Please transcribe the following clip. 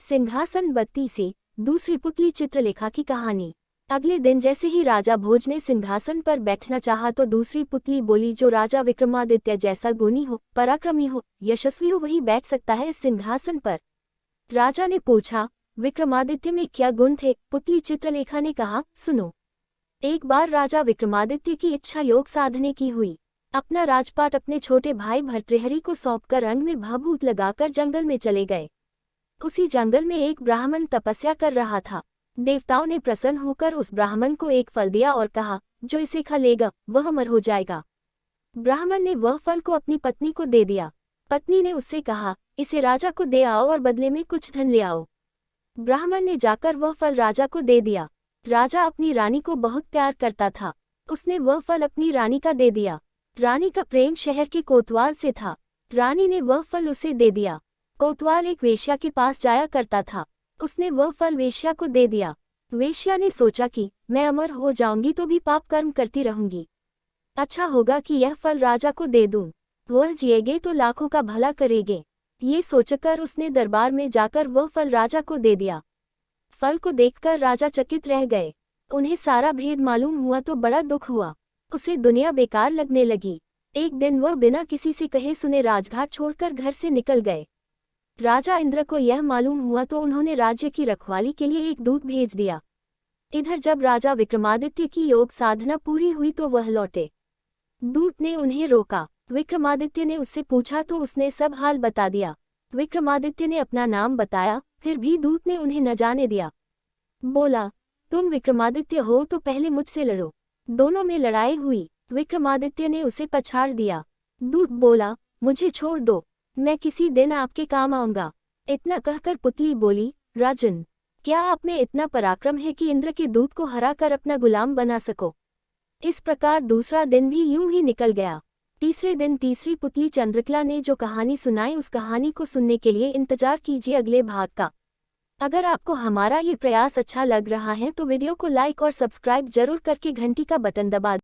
सिंहासन बत्ती से दूसरी पुतली चित्रलेखा की कहानी। अगले दिन जैसे ही राजा भोज ने सिंहासन पर बैठना चाहा तो दूसरी पुतली बोली, जो राजा विक्रमादित्य जैसा गुणी हो, पराक्रमी हो, यशस्वी हो, वही बैठ सकता है इस सिंहासन पर। राजा ने पूछा, विक्रमादित्य में क्या गुण थे? पुतली चित्रलेखा ने कहा, सुनो। एक बार राजा विक्रमादित्य की इच्छा योग साधने की हुई। अपना राजपाट अपने छोटे भाई भर्तृहरि को सौंपकर रंग में भभूत लगाकर जंगल में चले गए। उसी जंगल में एक ब्राह्मण तपस्या कर रहा था। देवताओं ने प्रसन्न होकर उस ब्राह्मण को एक फल दिया और कहा, जो इसे खा लेगा वह अमर हो जाएगा। ब्राह्मण ने वह फल को अपनी पत्नी को दे दिया। पत्नी ने उससे कहा, इसे राजा को दे आओ और बदले में कुछ धन ले आओ। ब्राह्मण ने जाकर वह फल राजा को दे दिया। राजा अपनी रानी को बहुत प्यार करता था। उसने वह फल अपनी रानी का दे दिया। रानी का प्रेम शहर के कोतवाल से था। रानी ने वह फल उसे दे दिया। कोतवाल एक वेश्या के पास जाया करता था। उसने वह फल वेश्या को दे दिया। वेश्या ने सोचा कि मैं अमर हो जाऊंगी तो भी पाप कर्म करती रहूंगी, अच्छा होगा कि यह फल राजा को दे दूं, वह जिएगे तो लाखों का भला करेंगे। ये सोचकर उसने दरबार में जाकर वह फल राजा को दे दिया। फल को देखकर राजा चकित रह गए। उन्हें सारा भेद मालूम हुआ तो बड़ा दुख हुआ। उसे दुनिया बेकार लगने लगी। एक दिन वह बिना किसी से कहे सुने राजघाट छोड़कर घर से निकल गए। राजा इंद्र को यह मालूम हुआ तो उन्होंने राज्य की रखवाली के लिए एक दूत भेज दिया। इधर जब राजा विक्रमादित्य की योग साधना पूरी हुई तो वह लौटे। दूत ने उन्हें रोका। विक्रमादित्य ने उससे पूछा तो उसने सब हाल बता दिया। विक्रमादित्य ने अपना नाम बताया, फिर भी दूत ने उन्हें न जाने दिया। बोला, तुम विक्रमादित्य हो तो पहले मुझसे लड़ो। दोनों में लड़ाई हुई। विक्रमादित्य ने उसे पछाड़ दिया। दूत बोला, मुझे छोड़ दो, मैं किसी दिन आपके काम आऊंगा। इतना कहकर पुतली बोली, राजन, क्या आप में इतना पराक्रम है कि इंद्र के दूत को हराकर अपना गुलाम बना सको? इस प्रकार दूसरा दिन भी यूं ही निकल गया। तीसरे दिन तीसरी पुतली चंद्रकला ने जो कहानी सुनाई, उस कहानी को सुनने के लिए इंतजार कीजिए अगले भाग का। अगर आपको हमारा ये प्रयास अच्छा लग रहा है तो वीडियो को लाइक और सब्सक्राइब जरूर करके घंटी का बटन दबा